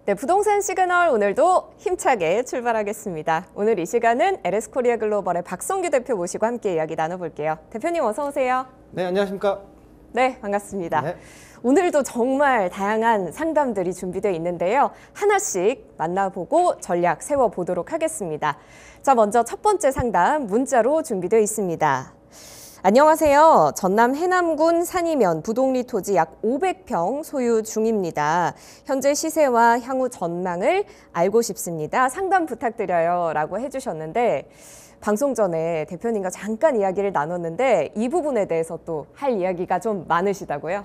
네, 부동산 시그널 오늘도 힘차게 출발하겠습니다. 오늘 이 시간은 LS코리아 글로벌의 박성규 대표 모시고 함께 이야기 나눠볼게요. 대표님 어서 오세요. 네, 안녕하십니까? 네, 반갑습니다. 네. 오늘도 정말 다양한 상담들이 준비되어 있는데요. 하나씩 만나보고 전략 세워보도록 하겠습니다. 자, 먼저 첫 번째 상담 문자로 준비되어 있습니다. 안녕하세요. 전남 해남군 산이면 부동리 토지 약 500평 소유 중입니다. 현재 시세와 향후 전망을 알고 싶습니다. 상담 부탁드려요 라고 해주셨는데 방송 전에 대표님과 잠깐 이야기를 나눴는데 이 부분에 대해서 또 할 이야기가 좀 많으시다고요?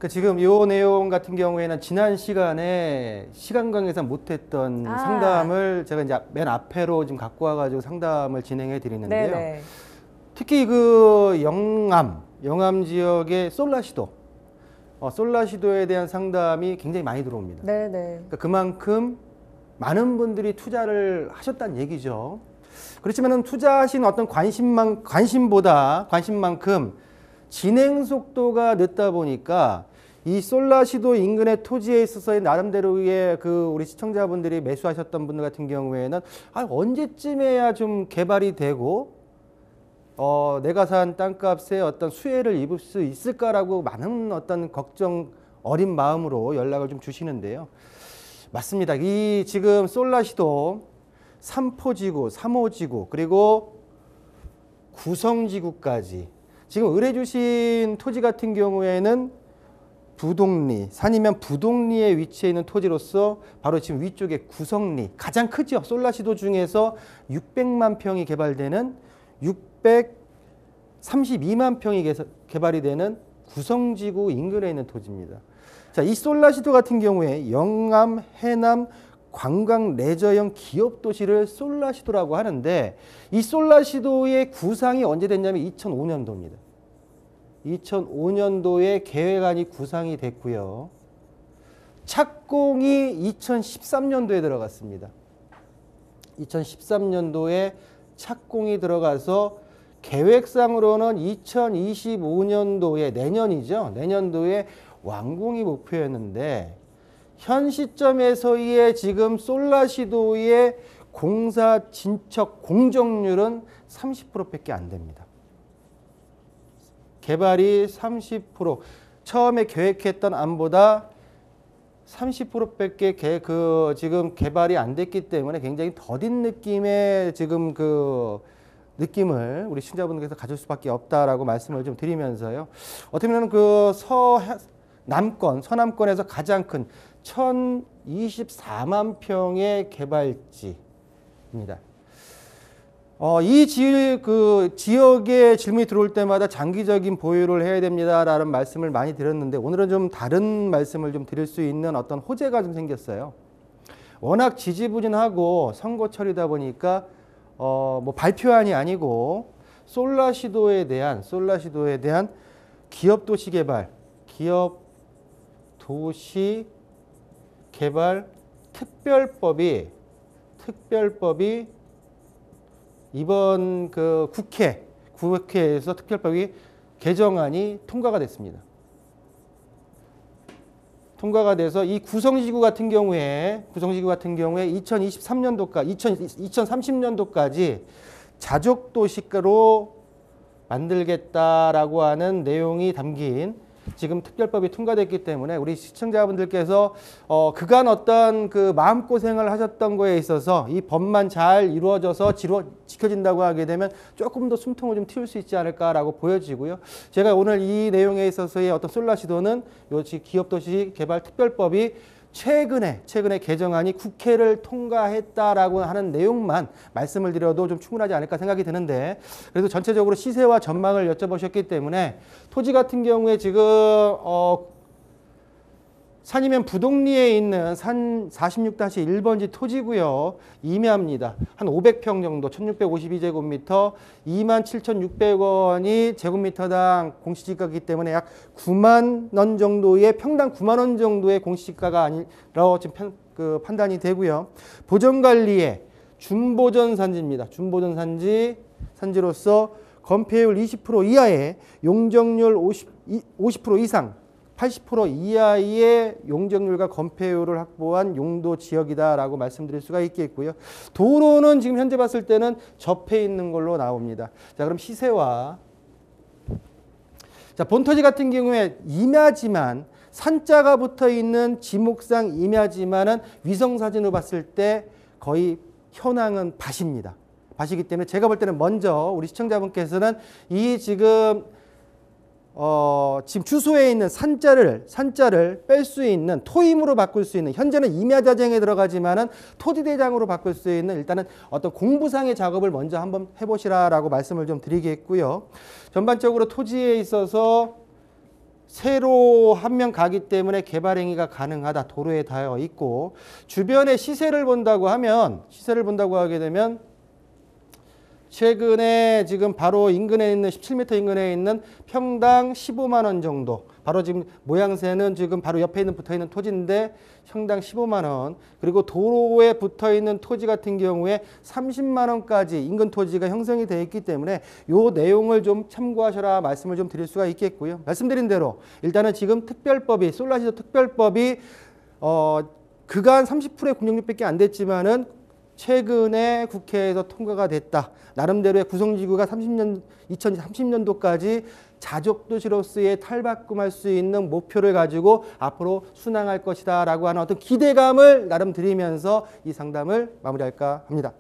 지금 이 내용 같은 경우에는 지난 시간에 시간 관계상 못했던 상담을 제가 이제 맨 앞에로 지금 갖고 와가지고 상담을 진행해 드리는데요. 네네. 특히 영암 지역의 솔라시도에 대한 상담이 굉장히 많이 들어옵니다. 네네. 그러니까 그만큼 많은 분들이 투자를 하셨다는 얘기죠. 그렇지만 투자하신 어떤 관심만큼 진행 속도가 늦다 보니까 이 솔라시도 인근의 토지에 있어서의 나름대로의 우리 시청자분들이 매수하셨던 분들 같은 경우에는 언제쯤에야 좀 개발이 되고 내가 산 땅값에 어떤 수혜를 입을 수 있을까라고 많은 어떤 걱정 어린 마음으로 연락을 좀 주시는데요. 맞습니다. 이 지금 솔라시도 3포지구, 3호지구 그리고 구성지구까지 지금 의뢰 주신 토지 같은 경우에는 부동리, 산이면 부동리에 위치해 있는 토지로서 바로 지금 위쪽에 구성리, 가장 크죠. 솔라시도 중에서 600만 평이 개발되는 632만 평이 개발이 되는 구성지구 인근에 있는 토지입니다. 자, 이 솔라시도 같은 경우에 영암, 해남, 관광 레저형 기업 도시를 솔라시도라고 하는데 이 솔라시도의 구상이 언제 됐냐면 2005년도입니다. 2005년도에 계획안이 구상이 됐고요. 착공이 2013년도에 들어갔습니다. 2013년도에 착공이 들어가서 계획상으로는 2025년도에 내년도에 완공이 목표였는데 현 시점에서의 지금 솔라시도의 공사 진척 공정률은 30%밖에 안 됩니다. 개발이 30%, 처음에 계획했던 안보다 30%밖에 지금 개발이 안 됐기 때문에 굉장히 더딘 느낌의 지금 느낌을 우리 시청자분들께서 가질 수밖에 없다라고 말씀을 좀 드리면서요. 어떻게 보면 서남권에서 가장 큰 1024만 평의 개발지입니다. 이 지역에 질문이 들어올 때마다 장기적인 보유를 해야 됩니다라는 말씀을 많이 드렸는데 오늘은 좀 다른 말씀을 좀 드릴 수 있는 어떤 호재가 좀 생겼어요. 워낙 지지부진하고 선거철이다 보니까 발표안이 아니고 솔라시도에 대한 기업도시 개발 특별법이 이번 국회에서 특별법이 개정안이 통과가 됐습니다. 통과가 돼서 이 구성지구 같은 경우에 2030년도까지 자족도시로 만들겠다라고 하는 내용이 담긴 지금 특별법이 통과됐기 때문에 우리 시청자분들께서 그간 어떤 마음고생을 하셨던 거에 있어서 이 법만 잘 이루어져서 지켜진다고 하게 되면 조금 더 숨통을 좀 틔울 수 있지 않을까라고 보여지고요. 제가 오늘 이 내용에 있어서의 어떤 솔라시도는 기업도시 개발 특별법이 최근에 개정안이 국회를 통과했다라고 하는 내용만 말씀을 드려도 좀 충분하지 않을까 생각이 드는데 그래도 전체적으로 시세와 전망을 여쭤보셨기 때문에 토지 같은 경우에 지금 산이면 부동리에 있는 산 46-1번지 토지고요. 임야입니다. 한 500평 정도, 1652제곱미터, 27,600원이 제곱미터당 공시지가이기 때문에 약 9만 원 정도의 평당 9만 원 정도의 공시지가가 아니라고 지금 판단이 되고요. 보전관리에 준보전 산지입니다. 준보전 산지로서 건폐율 20% 이하의 용적률 50% 이상 80% 이하의 용적률과 건폐율을 확보한 용도 지역이다라고 말씀드릴 수가 있겠고요. 도로는 지금 현재 봤을 때는 접해 있는 걸로 나옵니다. 자, 그럼 시세와 자, 본토지 같은 경우에 임야지만 산자가 붙어 있는 지목상 임야지만은 위성 사진으로 봤을 때 거의 현황은 밭입니다. 밭이기 때문에 제가 볼 때는 먼저 우리 시청자분께서는 이 지금 주소에 있는 산자를 뺄 수 있는 토임으로 바꿀 수 있는 현재는 임야자재에 들어가지만은 토지대장으로 바꿀 수 있는 일단은 어떤 공부상의 작업을 먼저 한번 해보시라라고 말씀을 좀 드리겠고요. 전반적으로 토지에 있어서 세로 한 명 가기 때문에 개발 행위가 가능하다. 도로에 닿아 있고 주변의 시세를 본다고 하게 되면 최근에 지금 바로 인근에 있는 17m 인근에 있는 평당 15만 원 정도. 바로 지금 모양새는 지금 바로 옆에 붙어 있는 토지인데 평당 15만 원. 그리고 도로에 붙어 있는 토지 같은 경우에 30만 원까지 인근 토지가 형성이 되어 있기 때문에 요 내용을 좀 참고하셔라 말씀을 좀 드릴 수가 있겠고요. 말씀드린 대로 일단은 지금 특별법이 솔라시도 특별법이 그간 30%의 공격률밖에 안 됐지만은 최근에 국회에서 통과가 됐다. 나름대로의 구성지구가 2030년도까지 자족도시로서의 탈바꿈할 수 있는 목표를 가지고 앞으로 순항할 것이다 라고 하는 어떤 기대감을 나름 드리면서 이 상담을 마무리할까 합니다.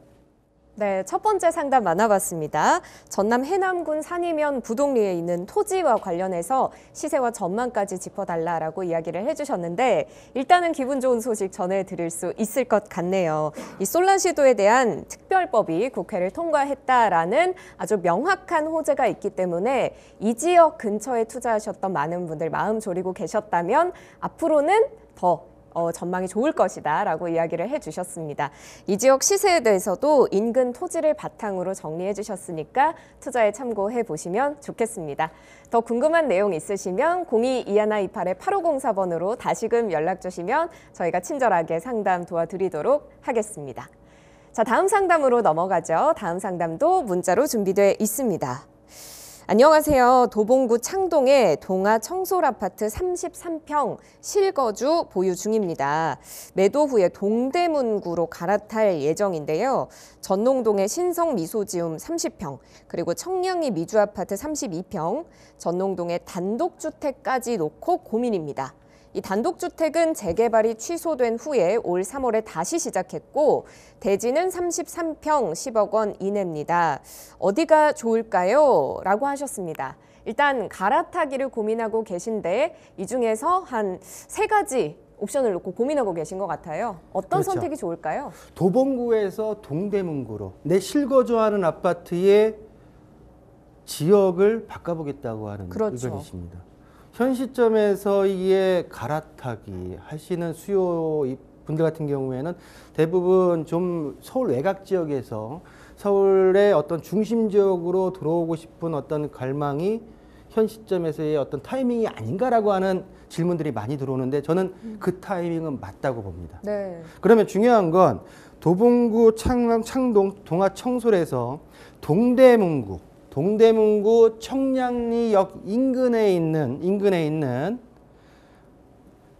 네, 첫 번째 상담 만나봤습니다. 전남 해남군 산이면 부동리에 있는 토지와 관련해서 시세와 전망까지 짚어달라라고 이야기를 해주셨는데 일단은 기분 좋은 소식 전해드릴 수 있을 것 같네요. 이 솔라시도에 대한 특별법이 국회를 통과했다라는 아주 명확한 호재가 있기 때문에 이 지역 근처에 투자하셨던 많은 분들 마음 졸이고 계셨다면 앞으로는 더 전망이 좋을 것이다 라고 이야기를 해주셨습니다. 이 지역 시세에 대해서도 인근 토지를 바탕으로 정리해 주셨으니까 투자에 참고해 보시면 좋겠습니다. 더 궁금한 내용 있으시면 02-2128-8504번으로 다시금 연락 주시면 저희가 친절하게 상담 도와드리도록 하겠습니다. 자, 다음 상담으로 넘어가죠. 다음 상담도 문자로 준비되어 있습니다. 안녕하세요. 도봉구 창동의 동아 청솔 아파트 33평 실거주 보유 중입니다. 매도 후에 동대문구로 갈아탈 예정인데요. 전농동의 신성 미소지움 30평, 그리고 청량리 미주 아파트 32평, 전농동의 단독주택까지 놓고 고민입니다. 이 단독주택은 재개발이 취소된 후에 올 3월에 다시 시작했고 대지는 33평 10억 원 이내입니다. 어디가 좋을까요? 라고 하셨습니다. 일단 갈아타기를 고민하고 계신데 이 중에서 한 3가지 옵션을 놓고 고민하고 계신 것 같아요. 어떤 그렇죠. 선택이 좋을까요? 도봉구에서 동대문구로 내 실거주하는 아파트의 지역을 바꿔보겠다고 하는 그렇죠. 의견이십니다. 현 시점에서 이게 갈아타기 하시는 수요 분들 같은 경우에는 대부분 좀 서울 외곽 지역에서 서울의 어떤 중심 지역으로 들어오고 싶은 어떤 갈망이 현 시점에서의 어떤 타이밍이 아닌가라고 하는 질문들이 많이 들어오는데 저는 그 타이밍은 맞다고 봅니다. 네. 그러면 중요한 건 도봉구 창동 동아 청솔에서 동대문구 청량리역 인근에 있는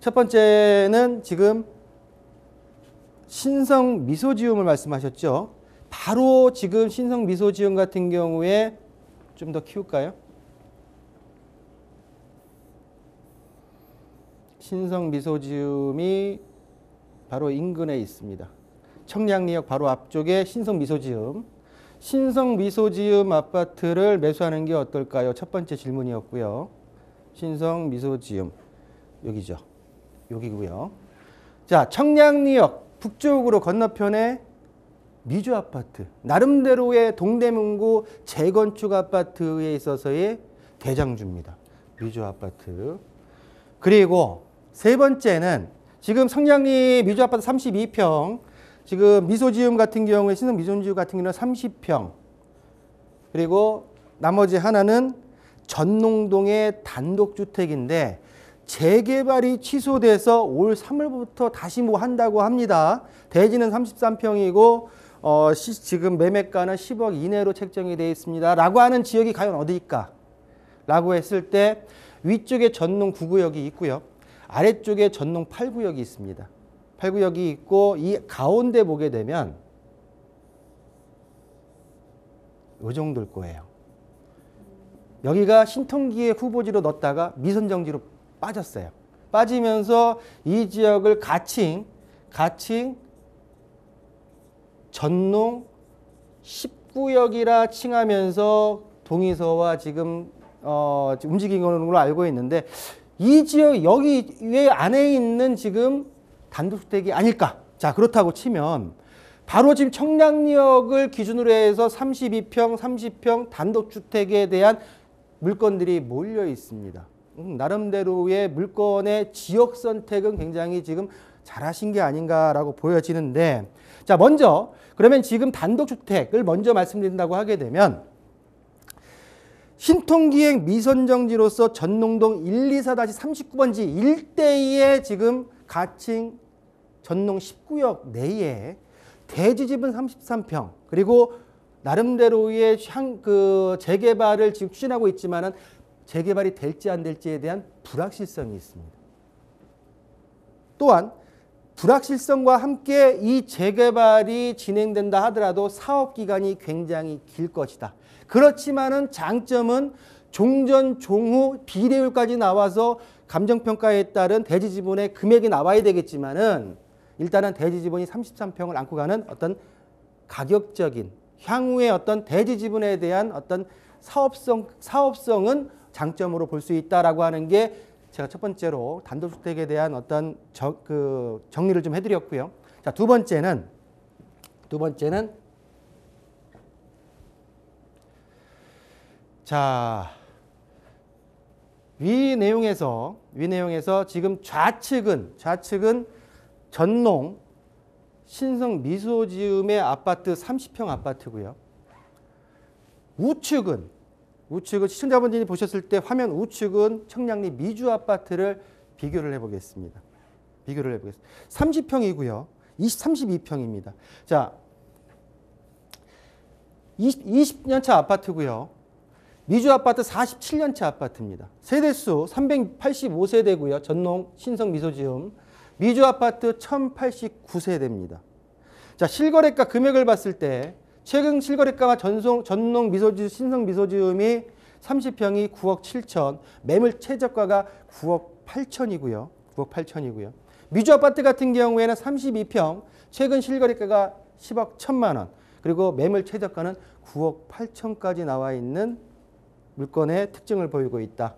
첫 번째는 지금 신성 미소지움을 말씀하셨죠. 바로 지금 신성 미소지움 같은 경우에 좀 더 키울까요? 신성 미소지움이 바로 인근에 있습니다. 청량리역 바로 앞쪽에 신성 미소지움. 신성 미소지음 아파트를 매수하는 게 어떨까요? 첫 번째 질문이었고요. 신성 미소지음 여기죠. 여기고요. 자, 청량리역 북쪽으로 건너편에 미주 아파트. 나름대로의 동대문구 재건축 아파트에 있어서의 대장주입니다. 미주 아파트. 그리고 세 번째는 지금 청량리 미주 아파트 32평. 지금 미소지움 같은 경우에 신성 미소지움 같은 경우는 30평. 그리고 나머지 하나는 전농동의 단독주택인데 재개발이 취소돼서 올 3월부터 다시 뭐 한다고 합니다. 대지는 33평이고 지금 매매가는 10억 이내로 책정이 되어 있습니다. 라고 하는 지역이 과연 어디일까? 라고 했을 때 위쪽에 전농 9구역이 있고요. 아래쪽에 전농 8구역이 있습니다. 8구역이 있고 이 가운데 보게 되면 이 정도일 거예요. 여기가 신통기의 후보지로 넣었다가 미선정지로 빠졌어요. 빠지면서 이 지역을 가칭 전농 10구역이라 칭하면서 동의서와 지금 움직이는 걸로 알고 있는데 이 지역 여기 왜 안에 있는 지금 단독주택이 아닐까? 자, 그렇다고 치면 바로 지금 청량리역을 기준으로 해서 32평, 30평 단독주택에 대한 물건들이 몰려 있습니다. 나름대로의 물건의 지역 선택은 굉장히 지금 잘하신 게 아닌가라고 보여지는데, 자, 먼저 그러면 지금 단독주택을 먼저 말씀드린다고 하게 되면 신통기행 미선정지로서 전농동 124-39번지 일대에 지금 가칭 전농 10구역 내에 대지집은 33평, 그리고 나름대로의 재개발을 지금 추진하고 있지만은 재개발이 될지 안 될지에 대한 불확실성이 있습니다. 또한 불확실성과 함께 이 재개발이 진행된다 하더라도 사업 기간이 굉장히 길 것이다. 그렇지만은 장점은 종전, 종후, 비례율까지 나와서 감정평가에 따른 대지지분의 금액이 나와야 되겠지만은 일단은 대지지분이 33평을 안고 가는 어떤 가격적인 향후의 어떤 대지지분에 대한 어떤 사업성은 장점으로 볼 수 있다라고 하는 게 제가 첫 번째로 단독주택에 대한 어떤 정리를 좀 해드렸고요. 자, 두 번째는 자, 위 내용에서 지금 좌측은 전농 신성 미소지음의 아파트 30평 아파트고요. 우측은 시청자분들이 보셨을 때 화면 우측은 청량리 미주 아파트를 비교를 해보겠습니다. 30평이고요. 32평입니다. 자, 20년차 아파트고요. 미주 아파트 47년차 아파트입니다. 세대수 385세대고요. 전농 신성 미소지음. 미주 아파트 1089세대입니다. 자, 실거래가 금액을 봤을 때 최근 실거래가가 전농 미소지음, 신성 미소지음이 30평이 9억 7천, 매물 최저가가 9억 8천이고요. 9억 8천이고요. 미주 아파트 같은 경우에는 32평, 최근 실거래가가 10억 1천만 원, 그리고 매물 최저가는 9억 8천까지 나와 있는 물건의 특징을 보이고 있다.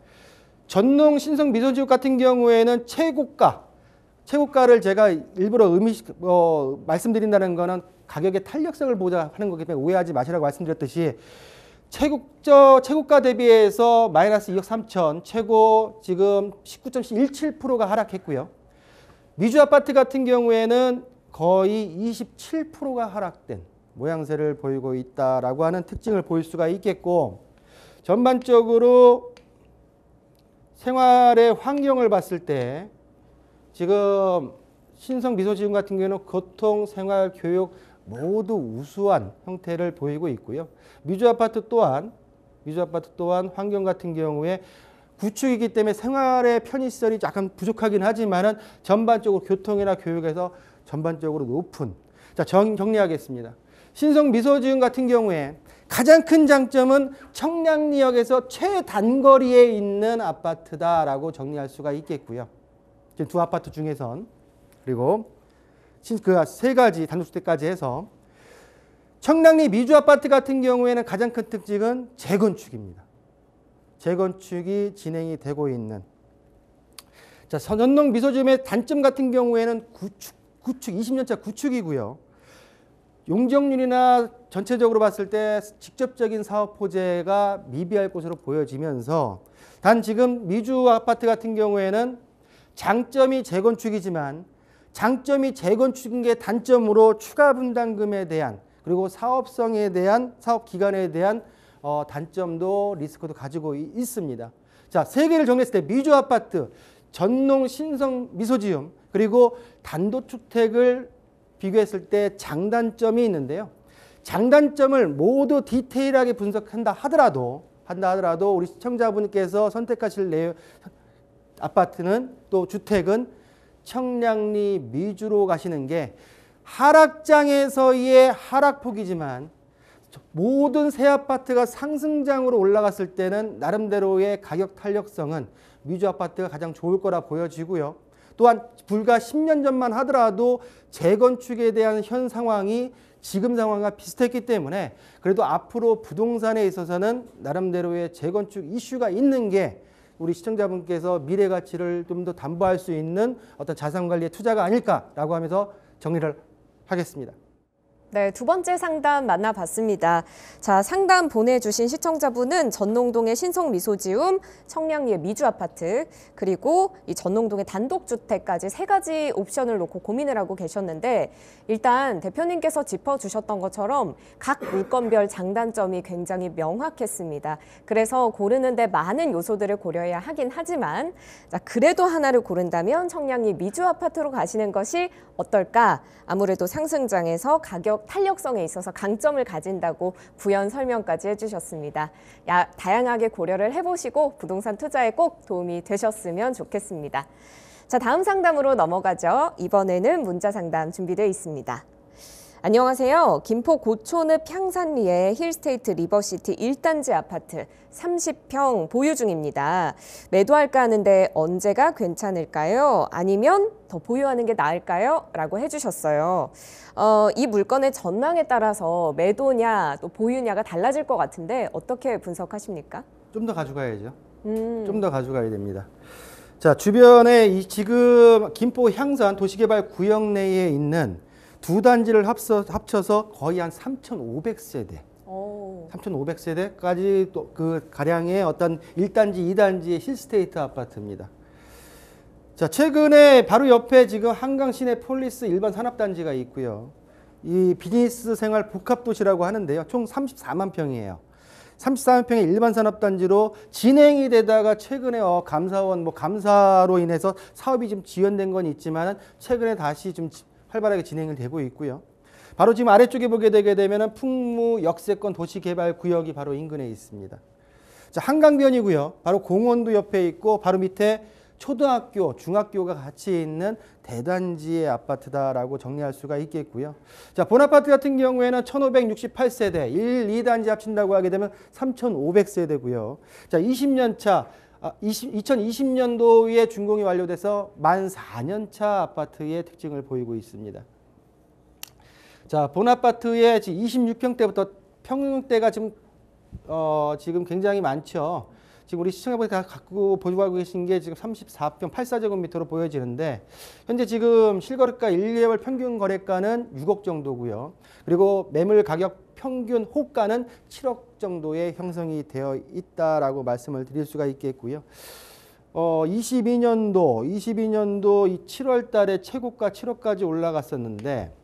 전농 신성 미소지음 같은 경우에는 최고가를 제가 일부러 말씀드린다는 거는 가격의 탄력성을 보자 하는 거기 때문에 오해하지 마시라고 말씀드렸듯이 최고가 대비해서 마이너스 2억 3천, 최고 지금 19.17%가 하락했고요. 미주 아파트 같은 경우에는 거의 27%가 하락된 모양새를 보이고 있다라고 하는 특징을 보일 수가 있겠고, 전반적으로 생활의 환경을 봤을 때 지금 신성 미소지음 같은 경우에는 교통, 생활, 교육 모두 우수한 형태를 보이고 있고요. 미주 아파트 또한 환경 같은 경우에 구축이기 때문에 생활의 편의시설이 약간 부족하긴 하지만은 전반적으로 교통이나 교육에서 전반적으로 높은. 자, 정리하겠습니다. 신성 미소지음 같은 경우에 가장 큰 장점은 청량리역에서 최단거리에 있는 아파트다라고 정리할 수가 있겠고요. 지금 두 아파트 중에선, 그리고 그 세 가지 단독주택까지 해서 청량리 미주 아파트 같은 경우에는 가장 큰 특징은 재건축입니다. 재건축이 진행이 되고 있는. 자, 전농 미소지음의 단점 같은 경우에는 구축 20년차 구축이고요. 용적률이나 전체적으로 봤을 때 직접적인 사업 호재가 미비할 것으로 보여지면서, 단 지금 미주 아파트 같은 경우에는 장점이 재건축이지만 장점이 재건축인 게 단점으로 추가 분담금에 대한, 그리고 사업성에 대한, 사업 기간에 대한 단점도 리스크도 가지고 있습니다. 자, 세 개를 정리했을 때 미주 아파트, 전농 신성 미소지음, 그리고 단독주택을 비교했을 때 장단점이 있는데요. 장단점을 모두 디테일하게 분석한다 하더라도 한다 하더라도 우리 시청자분께서 선택하실 아파트는 또 주택은 청량리 미주로 가시는 게 하락장에서의 하락폭이지만 모든 새 아파트가 상승장으로 올라갔을 때는 나름대로의 가격 탄력성은 미주 아파트가 가장 좋을 거라 보여지고요. 또한 불과 10년 전만 하더라도 재건축에 대한 현 상황이 지금 상황과 비슷했기 때문에 그래도 앞으로 부동산에 있어서는 나름대로의 재건축 이슈가 있는 게 우리 시청자분께서 미래 가치를 좀 더 담보할 수 있는 어떤 자산관리의 투자가 아닐까라고 하면서 정리를 하겠습니다. 네, 두 번째 상담 만나봤습니다. 자, 상담 보내주신 시청자분은 전농동의 신성미소지움, 청량리의 미주아파트, 그리고 이 전농동의 단독주택까지 세 가지 옵션을 놓고 고민을 하고 계셨는데 일단 대표님께서 짚어주셨던 것처럼 각 물건별 장단점이 굉장히 명확했습니다. 그래서 고르는데 많은 요소들을 고려해야 하긴 하지만 자, 그래도 하나를 고른다면 청량리 미주아파트로 가시는 것이 어떨까? 아무래도 상승장에서 가격 탄력성에 있어서 강점을 가진다고 부연 설명까지 해주셨습니다. 다양하게 고려를 해보시고 부동산 투자에 꼭 도움이 되셨으면 좋겠습니다. 자, 다음 상담으로 넘어가죠. 이번에는 문자 상담 준비되어 있습니다. 안녕하세요. 김포 고촌읍 향산리의 힐스테이트 리버시티 1단지 아파트 30평 보유 중입니다. 매도할까 하는데 언제가 괜찮을까요? 아니면 더 보유하는 게 나을까요? 라고 해주셨어요. 이 물건의 전망에 따라서 매도냐 또 보유냐가 달라질 것 같은데 어떻게 분석하십니까? 좀 더 가져가야죠. 좀 더 가져가야 됩니다. 자, 주변에 지금 김포 향산 도시개발 구역 내에 있는 두 단지를 합쳐서 거의 한 3,500세대. 3,500세대까지 또 그 가량의 어떤 1단지, 2단지의 힐스테이트 아파트입니다. 자, 최근에 바로 옆에 지금 한강 시내 폴리스 일반 산업단지가 있고요. 이 비즈니스 생활 복합도시라고 하는데요. 총 34만 평이에요. 34만 평의 일반 산업단지로 진행이 되다가 최근에 감사원 감사로 인해서 사업이 좀 지연된 건 있지만 최근에 다시 좀 활발하게 진행이 되고 있고요. 바로 지금 아래쪽에 보게 되게 되면 풍무 역세권 도시개발구역이 바로 인근에 있습니다. 자, 한강변이고요. 바로 공원도 옆에 있고 바로 밑에 초등학교, 중학교가 같이 있는 대단지의 아파트다라고 정리할 수가 있겠고요. 자, 본아파트 같은 경우에는 1,568세대, 1, 2단지 합친다고 하게 되면 3,500세대고요. 자, 20년 차 2020년도에 준공이 완료돼서 만 4년 차 아파트의 특징을 보이고 있습니다. 자, 본 아파트의 26평대부터 평형대가 지금 굉장히 많죠. 지금 우리 시청자분이 다 보유하고 계신 게 지금 34평 84제곱미터로 보여지는데 현재 지금 실거래가 1, 2개월 평균 거래가는 6억 정도고요. 그리고 매물 가격 평균 호가는 7억 정도의 형성이 되어 있다라고 말씀을 드릴 수가 있겠고요. 22년도 이 7월 달에 최고가 7억까지 올라갔었는데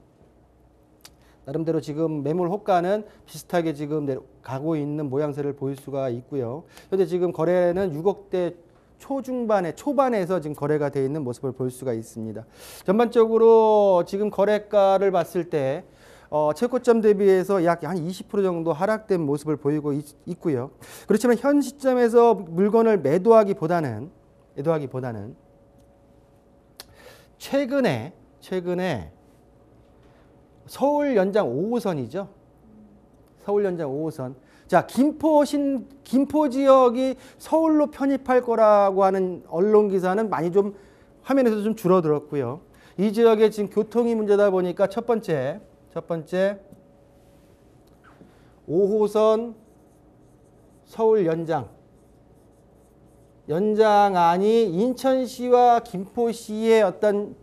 나름대로 지금 매물 호가는 비슷하게 지금 가고 있는 모양새를 보일 수가 있고요. 현재 지금 거래는 6억대 초반에서 지금 거래가 되어 있는 모습을 볼 수가 있습니다. 전반적으로 지금 거래가를 봤을 때 최고점 대비해서 약 한 20% 정도 하락된 모습을 보이고 있고요. 그렇지만 현 시점에서 물건을 매도하기보다는 최근에 서울 연장 5호선이죠. 서울 연장 5호선. 자, 김포 지역이 서울로 편입할 거라고 하는 언론 기사는 많이 좀 화면에서 좀 줄어들었고요. 이 지역에 지금 교통이 문제다 보니까 첫 번째 5호선 서울 연장안이 인천시와 김포시의 어떤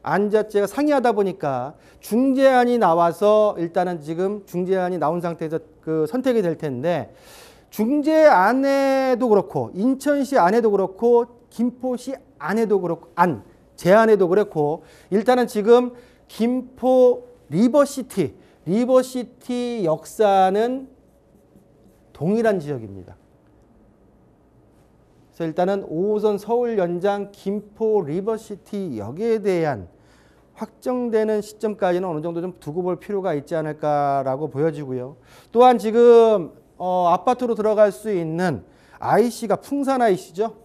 안자체가 상이하다 보니까 중재안이 나와서 일단은 지금 중재안이 나온 상태에서 그 선택이 될 텐데 중재안에도 그렇고 인천시 안에도 그렇고 김포시 안에도 그렇고 제안에도 그렇고 일단은 지금 김포 리버시티 역사는 동일한 지역입니다. 그래서 일단은 5호선 서울 연장 김포 리버시티 역에 대한 확정되는 시점까지는 어느 정도 좀 두고 볼 필요가 있지 않을까라고 보여지고요. 또한 지금 아파트로 들어갈 수 있는 IC가 풍산 IC죠.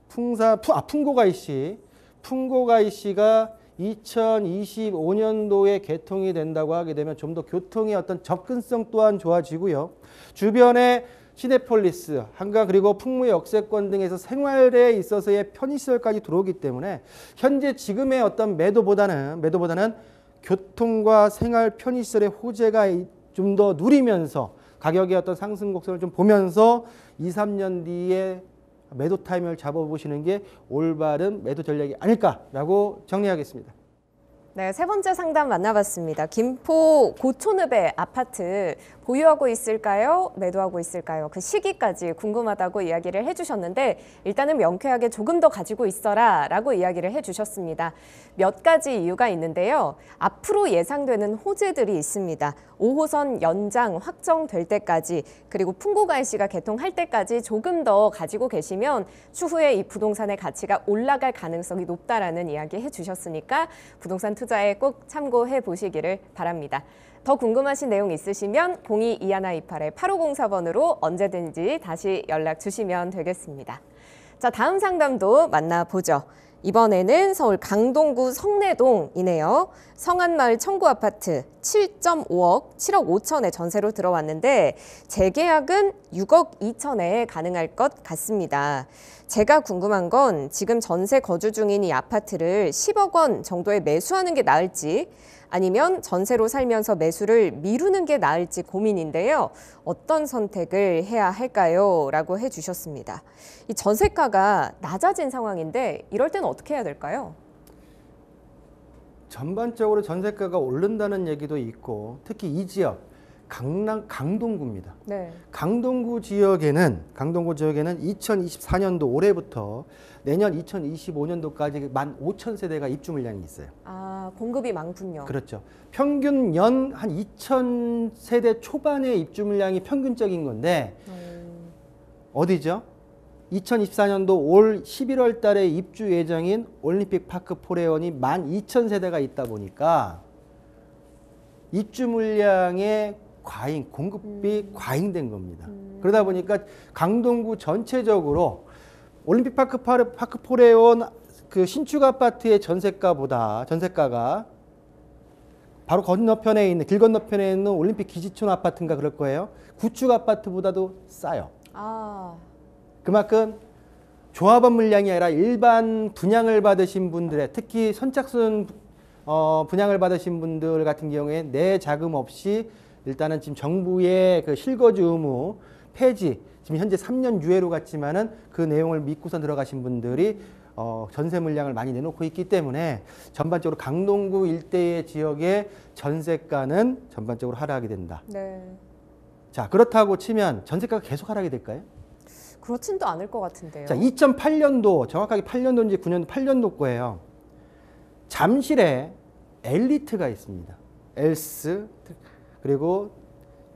풍곡 IC. 풍곡 IC가 2025년도에 개통이 된다고 하게 되면 좀 더 교통의 어떤 접근성 또한 좋아지고요. 주변에 시내폴리스, 한강 그리고 풍무 역세권 등에서 생활에 있어서의 편의시설까지 들어오기 때문에 현재 지금의 어떤 매도보다는 교통과 생활 편의시설의 호재가 좀 더 누리면서 가격의 어떤 상승 곡선을 좀 보면서 2, 3년 뒤에 매도 타이밍을 잡아보시는 게 올바른 매도 전략이 아닐까라고 정리하겠습니다. 네, 세 번째 상담 만나봤습니다. 김포 고촌읍의 아파트 보유하고 있을까요? 매도하고 있을까요? 그 시기까지 궁금하다고 이야기를 해주셨는데 일단은 명쾌하게 조금 더 가지고 있어라 라고 이야기를 해주셨습니다. 몇 가지 이유가 있는데요. 앞으로 예상되는 호재들이 있습니다. 5호선 연장 확정될 때까지 그리고 풍곡 IC가 개통할 때까지 조금 더 가지고 계시면 추후에 이 부동산의 가치가 올라갈 가능성이 높다라는 이야기 해주셨으니까 부동산 투자에 꼭 참고해 보시기를 바랍니다. 더 궁금하신 내용 있으시면 02-2128-8504번으로 언제든지 다시 연락 주시면 되겠습니다. 자, 다음 상담도 만나보죠. 이번에는 서울 강동구 성내동이네요. 성안마을 청구아파트 7.5억, 7억 5천에 전세로 들어왔는데 재계약은 6억 2천에 가능할 것 같습니다. 제가 궁금한 건 지금 전세 거주 중인 이 아파트를 10억 원 정도에 매수하는 게 나을지 아니면 전세로 살면서 매수를 미루는 게 나을지 고민인데요. 어떤 선택을 해야 할까요? 라고 해주셨습니다. 이 전세가가 낮아진 상황인데 이럴 때는 어떻게 해야 될까요? 전반적으로 전세가가 오른다는 얘기도 있고 특히 이 지역 강동구입니다. 네. 강동구 지역에는 2024년도 올해부터 내년 2025년도까지 15,000세대가 입주 물량이 있어요. 아, 공급이 많군요. 그렇죠. 평균 연 한 2,000세대 초반의 입주 물량이 평균적인 건데 어디죠? 2024년도 올 11월 달에 입주 예정인 올림픽 파크 포레원이 12,000세대가 있다 보니까 입주 물량의 공급이 과잉된 겁니다. 그러다 보니까 강동구 전체적으로 올림픽 파크 포레원 그 신축 아파트의 전세가가 바로 건너편에 있는 길 건너편에 있는 올림픽 기지촌 아파트인가 그럴 거예요. 구축 아파트보다도 싸요. 아, 그만큼 조합원 물량이 아니라 일반 분양을 받으신 분들의 특히 선착순 분양을 받으신 분들 같은 경우에 내 자금 없이 일단은 지금 정부의 그 실거주 의무 폐지 지금 현재 3년 유예로 갔지만은 그 내용을 믿고서 들어가신 분들이 전세 물량을 많이 내놓고 있기 때문에 전반적으로 강동구 일대의 지역의 전세가는 전반적으로 하락하게 된다. 네. 자, 그렇다고 치면 전세가가 계속 하락이 될까요? 그렇진 또 않을 것 같은데요. 자, 2008년도 정확하게 8년도인지 9년도 8년도 거예요. 잠실에 엘리트가 있습니다. 엘스 그리고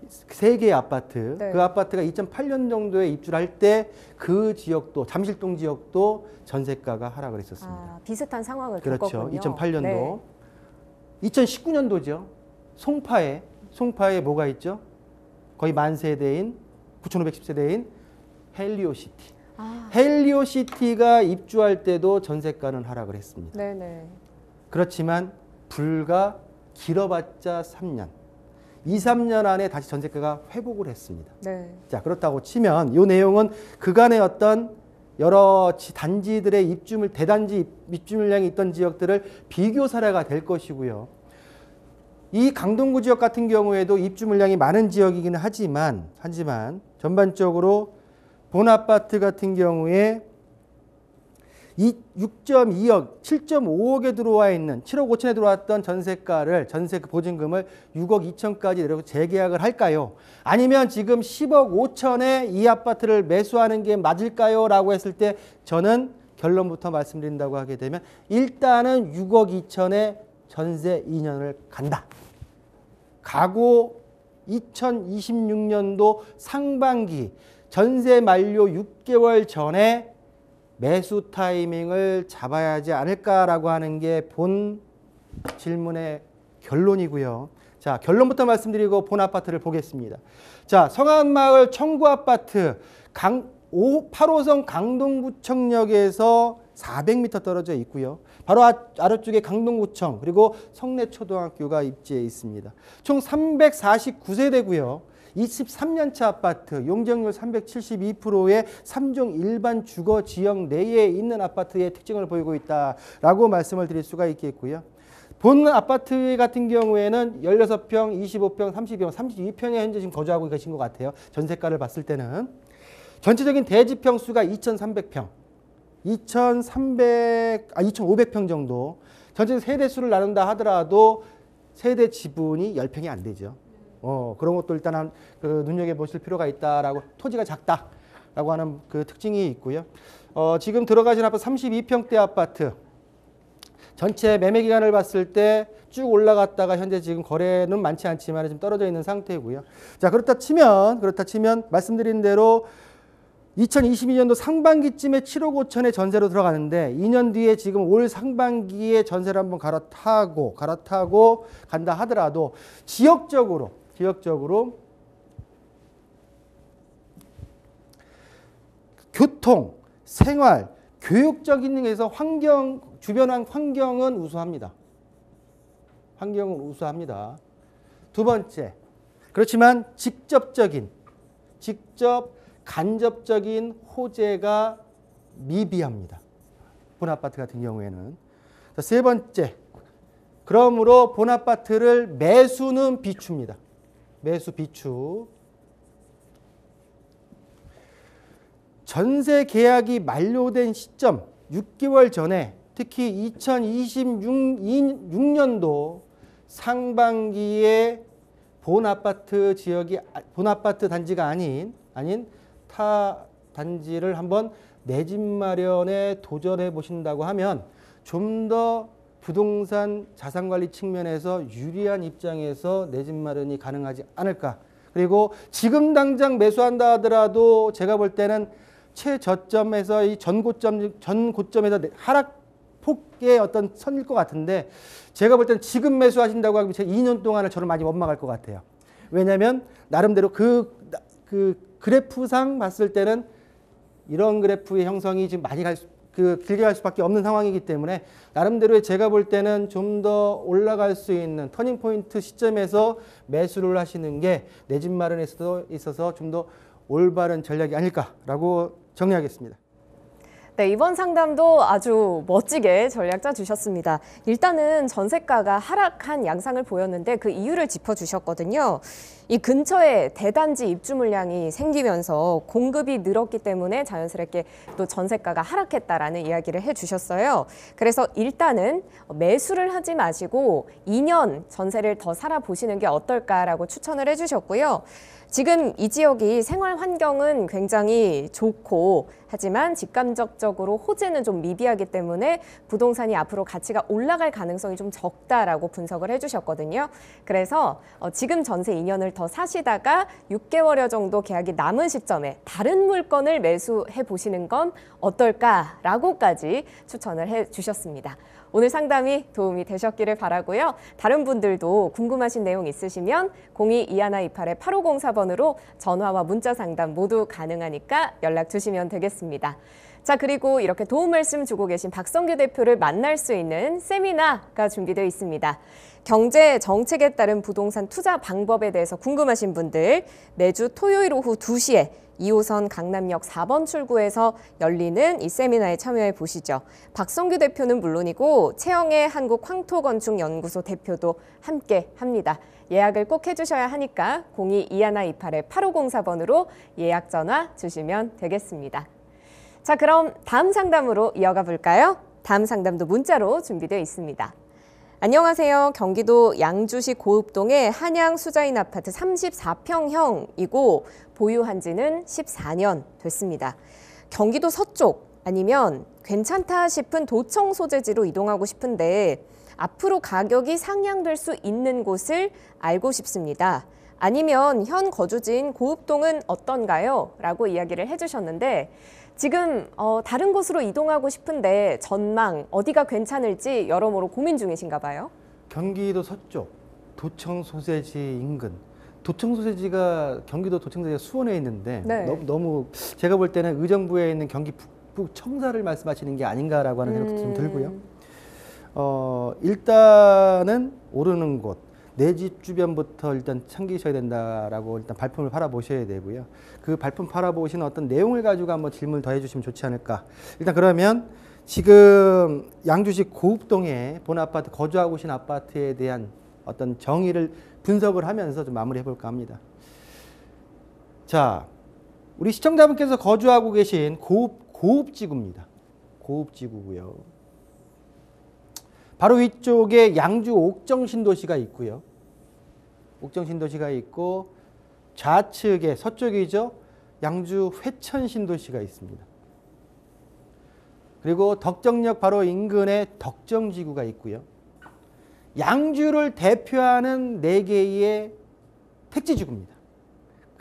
세 개의 아파트. 네. 그 아파트가 2008년 정도에 입주를 할 때 그 지역도 잠실동 지역도 전세가가 하락을 했었습니다. 아, 비슷한 상황을 그렇죠. 겪었군요. 2008년도. 네. 2019년도죠. 송파에 뭐가 있죠? 거의 10,000세대인 9,510세대인 헬리오시티. 아, 헬리오시티가 입주할 때도 전세가는 하락을 했습니다. 네네. 그렇지만 불과 길어봤자 3년. 2, 3년 안에 다시 전세가가 회복을 했습니다. 네. 자, 그렇다고 치면 이 내용은 그간의 어떤 여러 단지들의 대단지 입주 물량이 있던 지역들을 비교 사례가 될 것이고요. 이 강동구 지역 같은 경우에도 입주 물량이 많은 지역이기는 하지만 전반적으로 본 아파트 같은 경우에 6.2억, 7.5억에 들어와 있는 7억 5천에 들어왔던 전세 그 보증금을 6억 2천까지 내려고 재계약을 할까요? 아니면 지금 10억 5천에 이 아파트를 매수하는 게 맞을까요? 라고 했을 때 저는 결론부터 말씀드린다고 하게 되면 일단은 6억 2천에 전세 2년을 간다. 가고 2026년도 상반기 전세 만료 6개월 전에 매수 타이밍을 잡아야 하지 않을까라고 하는 게 본 질문의 결론이고요. 자, 결론부터 말씀드리고 본 아파트를 보겠습니다. 자, 성안마을 청구아파트 8호선 강동구청역에서 400m 떨어져 있고요. 바로 아래쪽에 강동구청 그리고 성내초등학교가 입지해 있습니다. 총 349세대고요. 23년차 아파트, 용적률 372%의 3종 일반 주거 지역 내에 있는 아파트의 특징을 보이고 있다라고 말씀을 드릴 수가 있겠고요. 본 아파트 같은 경우에는 16평, 25평, 32평, 32평에 현재 지금 거주하고 계신 것 같아요. 전세가를 봤을 때는. 전체적인 대지 평수가 2,300평, 2,500평 정도. 전체 세대수를 나눈다 하더라도 세대 지분이 10평이 안 되죠. 그런 것도 일단 눈여겨보실 필요가 있다라고, 토지가 작다라고 하는 그 특징이 있고요. 지금 들어가신 아파트 32평대 아파트. 전체 매매 기간을 봤을 때 쭉 올라갔다가 현재 지금 거래는 많지 않지만 지금 떨어져 있는 상태고요. 자, 그렇다 치면 말씀드린 대로 2022년도 상반기쯤에 7억 5천에 전세로 들어가는데 2년 뒤에 지금 올 상반기에 전세를 한번 갈아타고 간다 하더라도 지역적으로 교통, 생활, 교육적인 면에서 주변 환경은 우수합니다. 두 번째, 그렇지만 간접적인 호재가 미비합니다. 본 아파트 같은 경우에는. 자, 세 번째, 그러므로 본 아파트를 매수는 비추입니다. 비추. 전세 계약이 만료된 시점 6개월 전에 특히 2026년도 상반기에 본 아파트 단지가 아닌 타 단지를 한번 내 집 마련에 도전해 보신다고 하면 좀 더 부동산 자산관리 측면에서 유리한 입장에서 내 집 마련이 가능하지 않을까. 그리고 지금 당장 매수한다 하더라도 제가 볼 때는 최저점에서 이 전고점에서 하락폭의 어떤 선일 것 같은데, 제가 볼 때는 지금 매수하신다고 하면 2년 동안을 저는 많이 원망할 것 같아요. 왜냐하면 나름대로 그 그래프상 봤을 때는 이런 그래프의 형성이 지금 많이 길게 갈 수밖에 없는 상황이기 때문에 나름대로 제가 볼 때는 좀 더 올라갈 수 있는 터닝포인트 시점에서 매수를 하시는 게 내 집 마련에 있어서 좀 더 올바른 전략이 아닐까라고 정리하겠습니다. 네, 이번 상담도 아주 멋지게 전략 짜주셨습니다. 일단은 전세가가 하락한 양상을 보였는데 그 이유를 짚어주셨거든요. 이 근처에 대단지 입주 물량이 생기면서 공급이 늘었기 때문에 자연스럽게 또 전세가가 하락했다라는 이야기를 해주셨어요. 그래서 일단은 매수를 하지 마시고 2년 전세를 더 살아보시는 게 어떨까라고 추천을 해주셨고요. 지금 이 지역이 생활 환경은 굉장히 좋고 하지만 직감적으로 호재는 좀 미비하기 때문에 부동산이 앞으로 가치가 올라갈 가능성이 좀 적다라고 분석을 해주셨거든요. 그래서 지금 전세 2년을 더 사시다가 6개월여 정도 계약이 남은 시점에 다른 물건을 매수해 보시는 건 어떨까라고까지 추천을 해주셨습니다. 오늘 상담이 도움이 되셨기를 바라고요. 다른 분들도 궁금하신 내용 있으시면 02-2128-8504번으로 전화와 문자 상담 모두 가능하니까 연락 주시면 되겠습니다. 자, 그리고 이렇게 도움 말씀 주고 계신 박성규 대표를 만날 수 있는 세미나가 준비되어 있습니다. 경제 정책에 따른 부동산 투자 방법에 대해서 궁금하신 분들 매주 토요일 오후 2시에 2호선 강남역 4번 출구에서 열리는 이 세미나에 참여해 보시죠. 박성규 대표는 물론이고 최영애 한국황토건축연구소 대표도 함께 합니다. 예약을 꼭 해주셔야 하니까 02-2128-8504번으로 예약 전화 주시면 되겠습니다. 자, 그럼 다음 상담으로 이어가 볼까요? 다음 상담도 문자로 준비되어 있습니다. 안녕하세요. 경기도 양주시 고읍동의 한양 수자인 아파트 34평형이고 보유한 지는 14년 됐습니다. 경기도 서쪽 아니면 괜찮다 싶은 도청 소재지로 이동하고 싶은데 앞으로 가격이 상향될 수 있는 곳을 알고 싶습니다. 아니면 현 거주지인 고읍동은 어떤가요? 라고 이야기를 해주셨는데 지금 다른 곳으로 이동하고 싶은데 전망 어디가 괜찮을지 여러모로 고민 중이신가 봐요. 경기도 서쪽 도청 소재지 인근. 도청 소재지가 경기도 도청 소재지가 수원에 있는데 네. 너무 제가 볼 때는 의정부에 있는 경기 북부 청사를 말씀하시는 게 아닌가라고 하는 생각도 좀 들고요. 일단은 오르는 곳, 내 집 주변부터 일단 챙기셔야 된다라고 일단 발품을 팔아보셔야 되고요. 그 발품 팔아보시는 어떤 내용을 가지고 한번 질문을 더 해주시면 좋지 않을까. 일단 그러면 지금 양주시 고읍동에 본 아파트 거주하고 계신 아파트에 대한 어떤 정의를 분석을 하면서 좀 마무리해 볼까 합니다. 자, 우리 시청자분께서 거주하고 계신 고읍지구입니다. 고읍지구고요. 바로 위쪽에 양주 옥정신도시가 있고요. 옥정신도시가 있고 좌측에 서쪽이죠. 양주 회천신도시가 있습니다. 그리고 덕정역 바로 인근에 덕정지구가 있고요. 양주를 대표하는 4개의 택지지구입니다.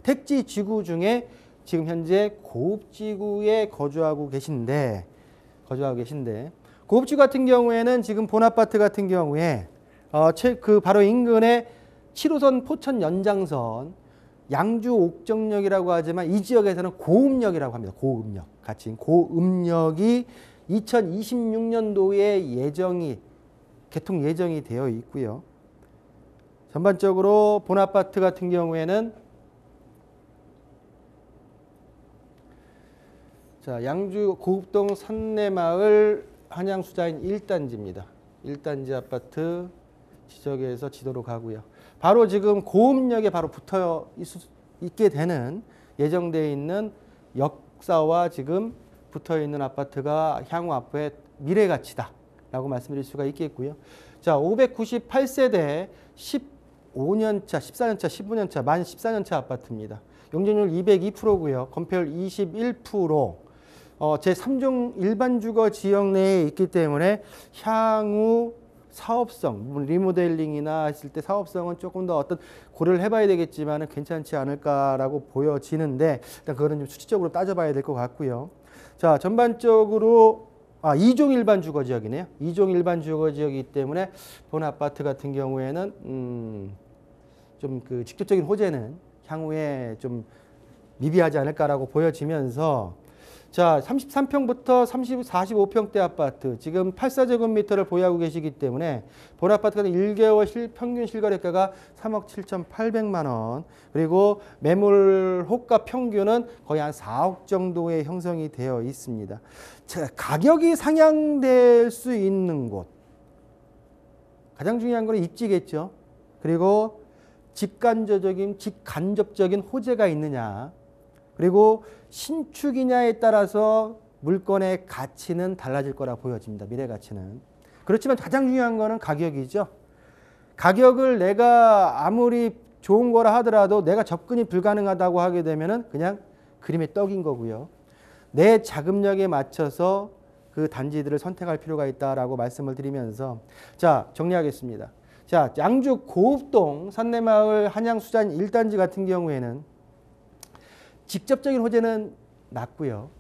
택지지구 중에 지금 현재 고읍지구에 거주하고 계신데 고읍지구 같은 경우에는 지금 본 아파트 같은 경우에 그 바로 인근에 7호선 포천 연장선 양주 옥정역이라고 하지만 이 지역에서는 고읍역이라고 합니다. 고읍역 같이 고읍역이 2026년도에 개통 예정이 되어 있고요. 전반적으로 본 아파트 같은 경우에는 자, 양주 고읍동 산내마을 한양수자인 1단지입니다. 1단지 아파트 지적에서 지도로 가고요. 바로 지금 고읍역에 바로 붙어 있게 되는 예정되어 있는 역사와 지금 붙어 있는 아파트가 향후 앞에 미래가치다 라고 말씀드릴 수가 있겠고요. 자, 598세대 15년차, 14년차, 15년차, 만 14년차 아파트입니다. 용적률 202%고요. 건폐율 21%. 제3종 일반 주거 지역 내에 있기 때문에 향후 사업성, 리모델링이나 했을 때 사업성은 조금 더 어떤 고려를 해봐야 되겠지만 괜찮지 않을까라고 보여지는데 일단 그거는 좀 수치적으로 따져봐야 될 것 같고요. 자, 전반적으로 2종 일반 주거 지역이네요. 2종 일반 주거 지역이기 때문에 본 아파트 같은 경우에는 좀 그 직접적인 호재는 향후에 좀 미비하지 않을까라고 보여지면서 자, 33평부터 45평대 아파트 지금 84제곱미터를 보유하고 계시기 때문에 본 아파트가 1개월 평균 실거래가가 3억 7,800만 원 그리고 매물 호가 평균은 거의 한 4억 정도의 형성이 되어 있습니다. 자, 가격이 상향될 수 있는 곳 가장 중요한 건 입지겠죠. 그리고 직간접적인 호재가 있느냐 그리고 신축이냐에 따라서 물건의 가치는 달라질 거라 보여집니다. 미래 가치는. 그렇지만 가장 중요한 거는 가격이죠. 가격을 내가 아무리 좋은 거라 하더라도 내가 접근이 불가능하다고 하게 되면은 그냥 그림의 떡인 거고요. 내 자금력에 맞춰서 그 단지들을 선택할 필요가 있다라고 말씀을 드리면서 자, 정리하겠습니다. 자, 양주 고읍동 산내마을 한양수자인 1단지 같은 경우에는 직접적인 호재는 낮고요.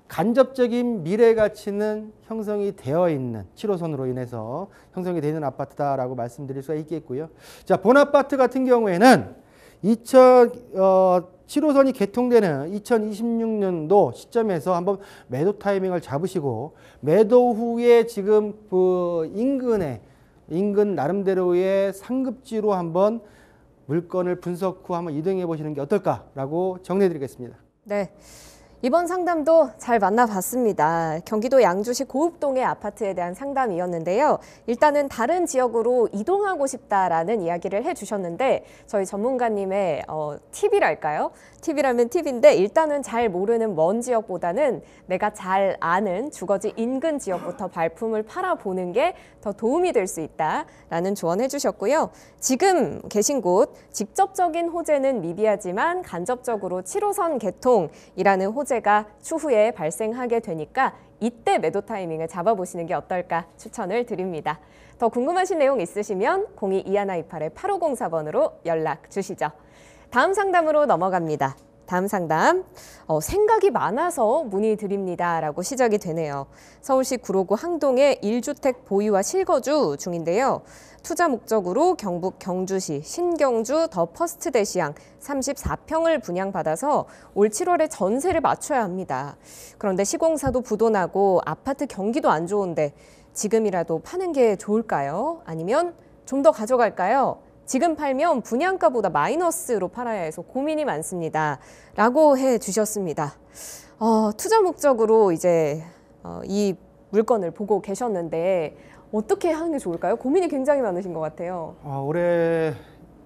간접적인 미래 가치는 형성이 되어 있는 7호선으로 인해서 형성이 되는 아파트다라고 말씀드릴 수가 있겠고요. 자, 본 아파트 같은 경우에는 7호선이 개통되는 2026년도 시점에서 한번 매도 타이밍을 잡으시고 매도 후에 지금 그 인근 나름대로의 상급지로 한번 물건을 분석 후 한번 이동해 보시는 게 어떨까라고 정리해 드리겠습니다. 네. 이번 상담도 잘 만나봤습니다. 경기도 양주시 고읍동의 아파트에 대한 상담이었는데요. 일단은 다른 지역으로 이동하고 싶다라는 이야기를 해주셨는데 저희 전문가님의 팁이랄까요? 팁이라면 팁인데 일단은 잘 모르는 먼 지역보다는 내가 잘 아는 주거지 인근 지역부터 발품을 팔아보는 게 더 도움이 될 수 있다라는 조언해 주셨고요. 지금 계신 곳 직접적인 호재는 미비하지만 간접적으로 7호선 개통이라는 호재가 추후에 발생하게 되니까 이때 매도 타이밍을 잡아보시는 게 어떨까 추천을 드립니다. 더 궁금하신 내용 있으시면 022128-8504번으로 연락 주시죠. 다음 상담으로 넘어갑니다. 다음 상담. 생각이 많아서 문의드립니다라고 시작이 되네요. 서울시 구로구 항동의 1주택 보유와 실거주 중인데요. 투자 목적으로 경북 경주시 신경주 더 퍼스트 대시양 34평을 분양받아서 올 7월에 전세를 맞춰야 합니다. 그런데 시공사도 부도나고 아파트 경기도 안 좋은데 지금이라도 파는 게 좋을까요? 아니면 좀 더 가져갈까요? 지금 팔면 분양가보다 마이너스로 팔아야 해서 고민이 많습니다. 라고 해 주셨습니다. 투자 목적으로 이제 이 물건을 보고 계셨는데 어떻게 하는 게 좋을까요? 고민이 굉장히 많으신 것 같아요. 올해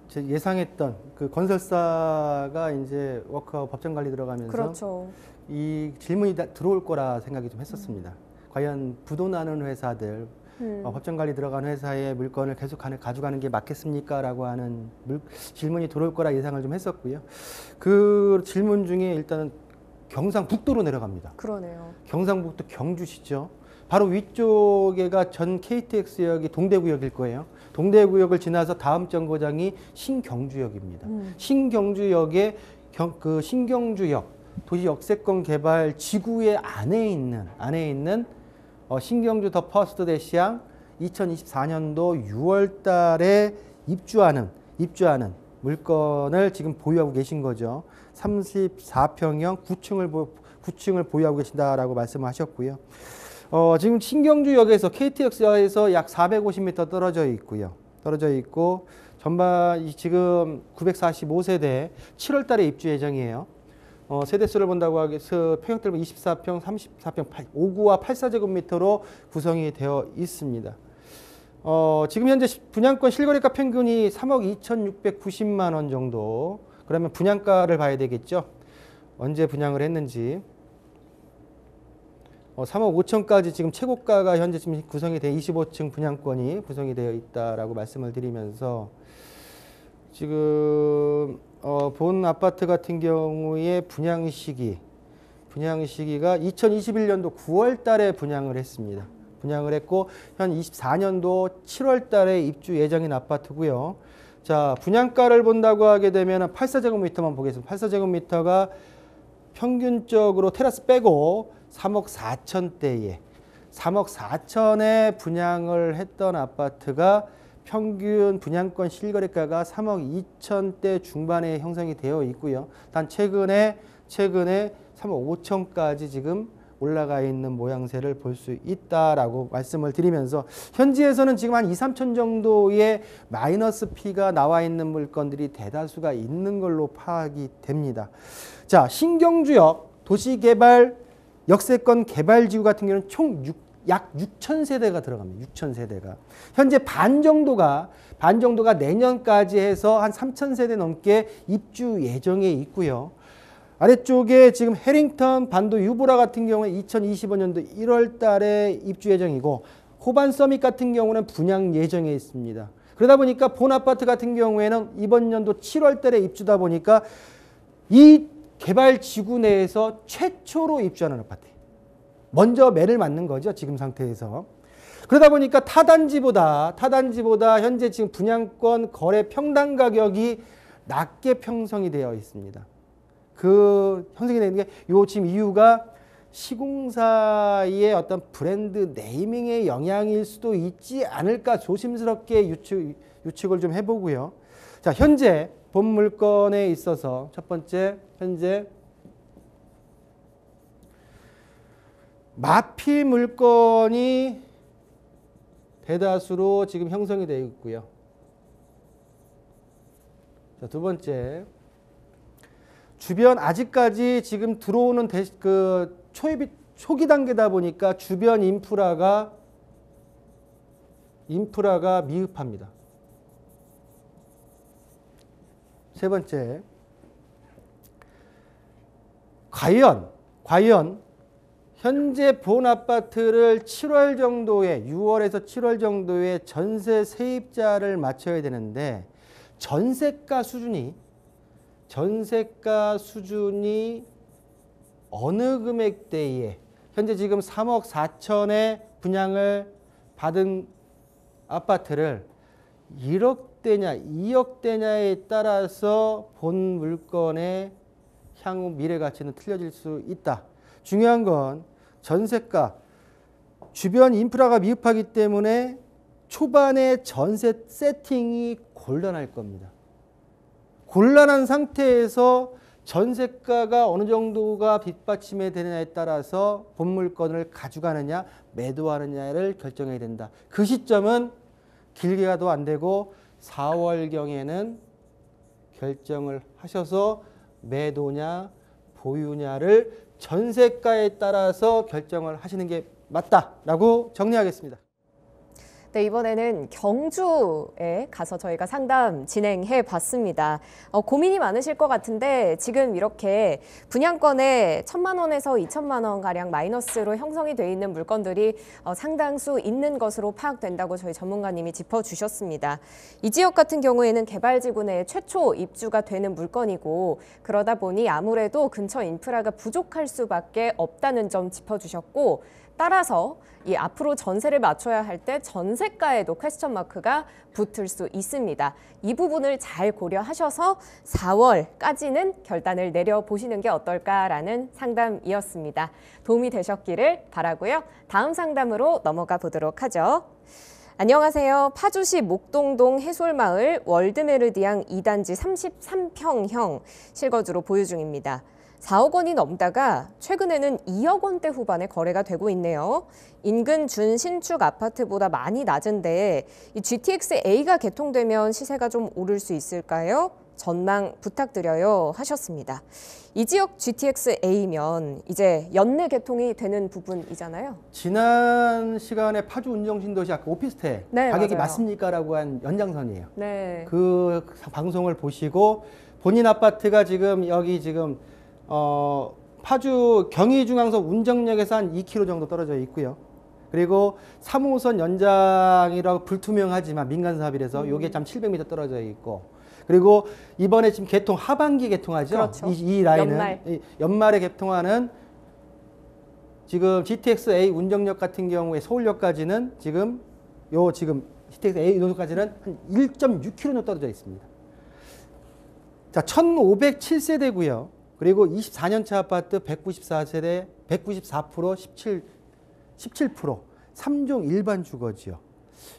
제 예상했던 그 건설사가 이제 워크아웃 법정 관리 들어가면서 그렇죠. 이 질문이 들어올 거라 생각이 좀 했었습니다. 과연 부도나는 회사들, 법정 관리 들어간 회사의 물건을 계속 가져가는 게 맞겠습니까? 라고 하는 질문이 들어올 거라 예상을 좀 했었고요. 그 질문 중에 일단은 경상북도로 내려갑니다. 그러네요. 경상북도 경주시죠. 바로 위쪽에가 전 KTX역이 동대구역일 거예요. 동대구역을 지나서 다음 정거장이 신경주역입니다. 신경주역의 그 신경주역 도시 역세권 개발 지구의 안에 있는 신경주 더 퍼스트 대시양 2024년도 6월 달에 입주하는 물건을 지금 보유하고 계신 거죠. 34평형 9층을 보유하고 계신다라고 말씀하셨고요. 지금 신경주역에서 KTX역에서 약 450m 떨어져 있고 전반 지금 945세대 7월 달에 입주 예정이에요. 세대수를 본다고 하겠어 평형들은 24평, 34평, 5구와 84제곱미터로 구성이 되어 있습니다. 지금 현재 분양권 실거래가 평균이 3억 2,690만 원 정도. 그러면 분양가를 봐야 되겠죠. 언제 분양을 했는지. 3억 5천까지 지금 최고가가 현재 지금 구성이 돼 25층 분양권이 구성이 되어 있다라고 말씀을 드리면서 지금 본 아파트 같은 경우에 분양 시기가 2021년도 9월 달에 분양을 했습니다. 분양을 했고 현 24년도 7월 달에 입주 예정인 아파트고요. 자, 분양가를 본다고 하게 되면 84제곱미터만 보겠습니다. 84제곱미터가 평균적으로 테라스 빼고 3억 4천대에 3억 4천에 분양을 했던 아파트가 평균 분양권 실거래가가 3억 2천대 중반에 형성이 되어 있고요. 단 최근에 3억 5천까지 지금 올라가 있는 모양새를 볼 수 있다라고 말씀을 드리면서 현지에서는 지금 한 2, 3천 정도의 마이너스 피가 나와 있는 물건들이 대다수가 있는 걸로 파악이 됩니다. 자, 신경주역 도시개발 역세권 개발지구 같은 경우는 총 약 6천 세대가 들어갑니다. 6천 세대가. 현재 반 정도가 내년까지 해서 한 3천 세대 넘게 입주 예정에 있고요. 아래쪽에 지금 해링턴 반도 유보라 같은 경우에 2025년도 1월 달에 입주 예정이고 호반 서밋 같은 경우는 분양 예정에 있습니다. 그러다 보니까 본 아파트 같은 경우에는 이번 연도 7월 달에 입주다 보니까 이 개발 지구 내에서 최초로 입주하는 아파트. 먼저 매를 맞는 거죠. 지금 상태에서. 그러다 보니까 타단지보다 현재 지금 분양권 거래 평당 가격이 낮게 형성이 되어 있습니다. 그 형성이 되는 게 지금 이유가 시공사의 어떤 브랜드 네이밍의 영향일 수도 있지 않을까 조심스럽게 유측을 좀 해보고요. 자, 현재 본 물건에 있어서 첫 번째 현재 마피 물건이 대다수로 지금 형성이 되어 있고요. 자, 두 번째 주변 아직까지 지금 들어오는 초기 단계다 보니까 주변 인프라가 미흡합니다. 세 번째, 과연 현재 본 아파트를 6월에서 7월 정도에 전세 세입자를 맞춰야 되는데 전세가 수준이 어느 금액대에 현재 지금 3억 4천에 분양을 받은 아파트를 1억대냐 2억대냐에 따라서 본 물건의 향후 미래 가치는 틀려질 수 있다. 중요한 건 전세가, 주변 인프라가 미흡하기 때문에 초반에 전세 세팅이 곤란할 겁니다. 곤란한 상태에서 전세가가 어느 정도가 뒷받침이 되느냐에 따라서 본 물건을 가져가느냐 매도하느냐를 결정해야 된다. 그 시점은 길게 가도 안 되고 4월경에는 결정을 하셔서 매도냐 보유냐를 전세가에 따라서 결정을 하시는 게 맞다라고 정리하겠습니다. 네, 이번에는 경주에 가서 저희가 상담 진행해 봤습니다. 고민이 많으실 것 같은데 지금 이렇게 분양권에 1,000만 원에서 2,000만 원 가량 마이너스로 형성이 돼 있는 물건들이 상당수 있는 것으로 파악된다고 저희 전문가님이 짚어주셨습니다. 이 지역 같은 경우에는 개발지구 내에 최초 입주가 되는 물건이고 그러다 보니 아무래도 근처 인프라가 부족할 수밖에 없다는 점 짚어주셨고 따라서 이 앞으로 전세를 맞춰야 할 때 전세가에도 퀘스천 마크가 붙을 수 있습니다. 이 부분을 잘 고려하셔서 4월까지는 결단을 내려보시는 게 어떨까라는 상담이었습니다. 도움이 되셨기를 바라고요. 다음 상담으로 넘어가 보도록 하죠. 안녕하세요. 파주시 목동동 해솔마을 월드메르디앙 2단지 33평형 실거주로 보유 중입니다. 4억 원이 넘다가 최근에는 2억 원대 후반에 거래가 되고 있네요. 인근 준신축 아파트보다 많이 낮은데 이 GTX-A가 개통되면 시세가 좀 오를 수 있을까요? 전망 부탁드려요 하셨습니다. 이 지역 GTX-A면 이제 연내 개통이 되는 부분이잖아요. 지난 시간에 파주 운정신도시 아까 오피스텔 네, 가격이 맞아요. 맞습니까라고 한 연장선이에요. 네. 그 방송을 보시고 본인 아파트가 지금 여기 지금 파주 경의중앙선 운정역에서 한 2km 정도 떨어져 있고요. 그리고 3호선 연장이라고 불투명하지만 민간 사업이라서 요게 참 700m 떨어져 있고 그리고 이번에 지금 개통 하반기 개통하죠. 그렇죠. 이 라인은 연말에 개통하는 지금 GTX-A 운정역 같은 경우에 서울역까지는 지금 GTX-A 운정역까지는 한 1.6km 정도 떨어져 있습니다. 자, 1507세대고요. 그리고 24년차 아파트 194세대 194% 17% 3종 일반 주거지요.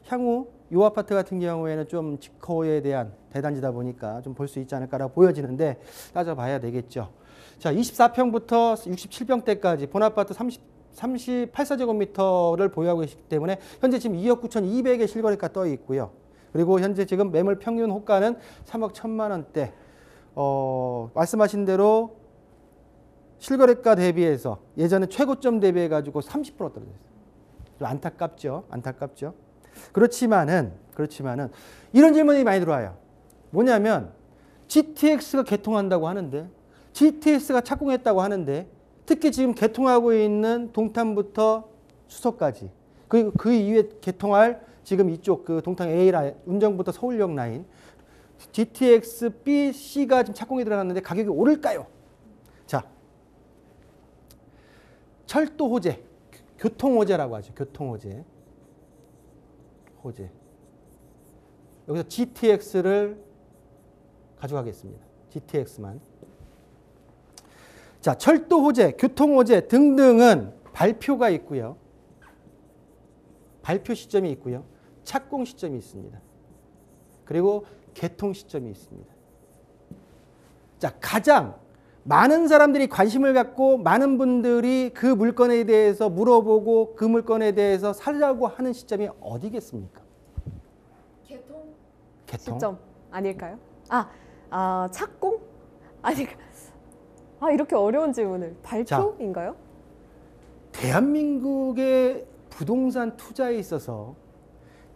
향후 이 아파트 같은 경우에는 좀 직거에 대한 대단지다 보니까 좀 볼 수 있지 않을까라고 보여지는데 따져봐야 되겠죠. 자, 24평부터 67평대까지 본 아파트 38제곱미터를 보유하고 계시기 때문에 현재 지금 2억 9,200의 실거래가 떠 있고요. 그리고 현재 지금 매물 평균 호가는 3억 1,000만 원대. 말씀하신 대로 실거래가 대비해서 예전에 최고점 대비해 가지고 30% 떨어졌어요. 좀 안타깝죠. 그렇지만은 이런 질문이 많이 들어와요. 뭐냐면 GTX가 개통한다고 하는데 GTX가 착공했다고 하는데 특히 지금 개통하고 있는 동탄부터 수서까지 그 이후에 개통할 지금 이쪽 그 동탄 A 라인 운정부터 서울역 라인 GTX B, C가 지금 착공이 들어갔는데 가격이 오를까요? 자, 철도 호재, 교통 호재라고 하죠. 교통 호재. 여기서 GTX를 가져가겠습니다. GTX만. 자, 철도 호재, 교통 호재 등등은 발표가 있고요. 발표 시점이 있고요. 착공 시점이 있습니다. 그리고 개통 시점이 있습니다. 자, 가장 많은 사람들이 관심을 갖고 많은 분들이 그 물건에 대해서 물어보고 그 물건에 대해서 사려고 하는 시점이 어디겠습니까? 개통? 개통? 시점 아닐까요? 착공? 이렇게 어려운 질문을. 발표인가요? 대한민국의 부동산 투자에 있어서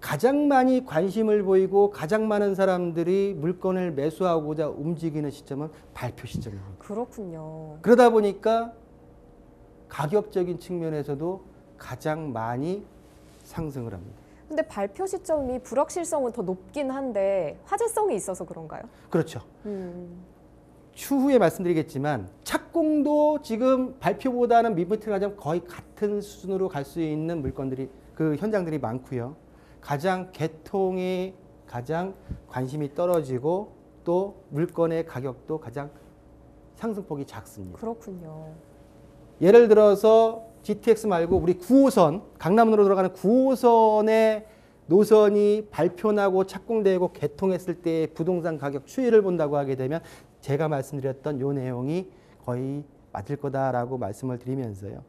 가장 많이 관심을 보이고 가장 많은 사람들이 물건을 매수하고자 움직이는 시점은 발표 시점입니다. 그렇군요. 그러다 보니까 가격적인 측면에서도 가장 많이 상승을 합니다. 근데 발표 시점이 불확실성은 더 높긴 한데 화제성이 있어서 그런가요? 그렇죠. 추후에 말씀드리겠지만 착공도 지금 발표보다는 밑으로 가자면 거의 같은 수준으로 갈 수 있는 물건들이 그 현장들이 많고요. 개통이 가장 관심이 떨어지고 또 물건의 가격도 가장 상승폭이 작습니다. 그렇군요. 예를 들어서 GTX 말고 우리 9호선, 강남으로 들어가는 9호선의 노선이 발표나고 착공되고 개통했을 때의 부동산 가격 추이를 본다고 하게 되면 제가 말씀드렸던 요 내용이 거의 맞을 거다라고 말씀을 드리면서요.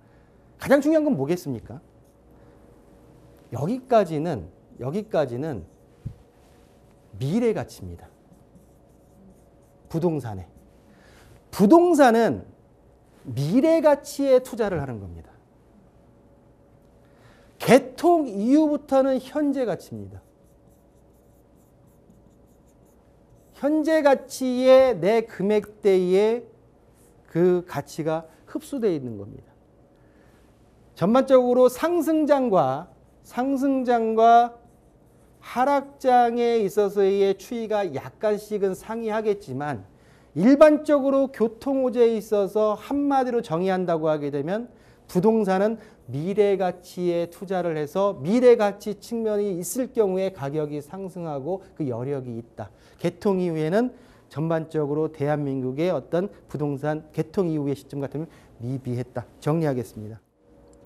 가장 중요한 건 뭐겠습니까? 여기까지는 미래 가치입니다. 부동산은 미래 가치에 투자를 하는 겁니다. 개통 이후부터는 현재 가치입니다. 현재 가치에 내 금액대에 그 가치가 흡수되어 있는 겁니다. 전반적으로 상승장과 하락장에 있어서의 추이가 약간씩은 상이하겠지만 일반적으로 교통호재에 있어서 한마디로 정의한다고 하게 되면 부동산은 미래가치에 투자를 해서 미래가치 측면이 있을 경우에 가격이 상승하고 그 여력이 있다. 개통 이후에는 전반적으로 대한민국의 어떤 부동산 개통 이후의 시점 같은 경우는 미비했다. 정리하겠습니다.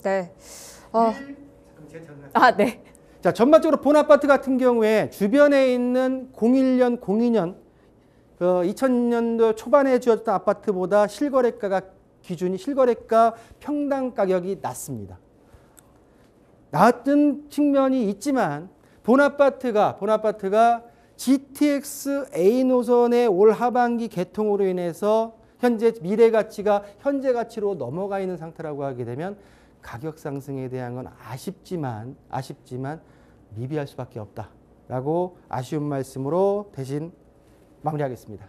네. 네. 자, 전반적으로 본아파트 같은 경우에 주변에 있는 01년, 02년 2000년도 초반에 지어졌던 아파트보다 실거래가가 기준이 실거래가 평당 가격이 낮습니다. 낮은 측면이 있지만 본아파트가 GTX A 노선의 올 하반기 개통으로 인해서 현재 미래 가치가 현재 가치로 넘어가 있는 상태라고 하게 되면 가격 상승에 대한 건 아쉽지만 미비할 수밖에 없다라고 아쉬운 말씀으로 대신 마무리하겠습니다.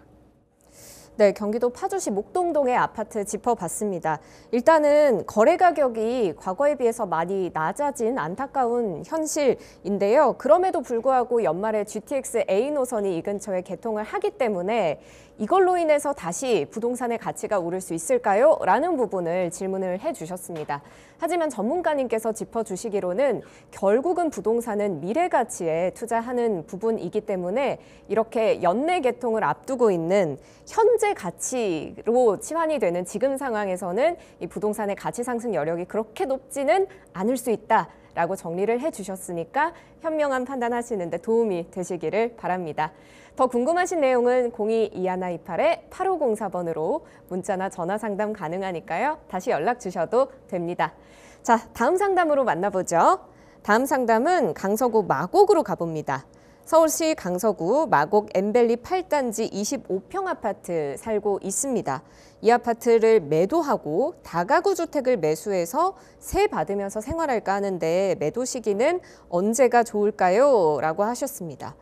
네, 경기도 파주시 목동동의 아파트 짚어봤습니다. 일단은 거래 가격이 과거에 비해서 많이 낮아진 안타까운 현실인데요. 그럼에도 불구하고 연말에 GTX A 노선이 이 근처에 개통을 하기 때문에 이걸로 인해서 다시 부동산의 가치가 오를 수 있을까요? 라는 부분을 질문을 해주셨습니다. 하지만 전문가님께서 짚어주시기로는 결국은 부동산은 미래 가치에 투자하는 부분이기 때문에 이렇게 연내 개통을 앞두고 있는 현재 가치로 치환이 되는 지금 상황에서는 이 부동산의 가치 상승 여력이 그렇게 높지는 않을 수 있다라고 정리를 해주셨으니까 현명한 판단하시는 데 도움이 되시기를 바랍니다. 더 궁금하신 내용은 02-2128-8504번으로 문자나 전화 상담 가능하니까요. 다시 연락 주셔도 됩니다. 자, 다음 상담으로 만나보죠. 다음 상담은 강서구 마곡으로 가봅니다. 서울시 강서구 마곡 엠벨리 8단지 25평 아파트 살고 있습니다. 이 아파트를 매도하고 다가구 주택을 매수해서 세 받으면서 생활할까 하는데 매도 시기는 언제가 좋을까요? 라고 하셨습니다.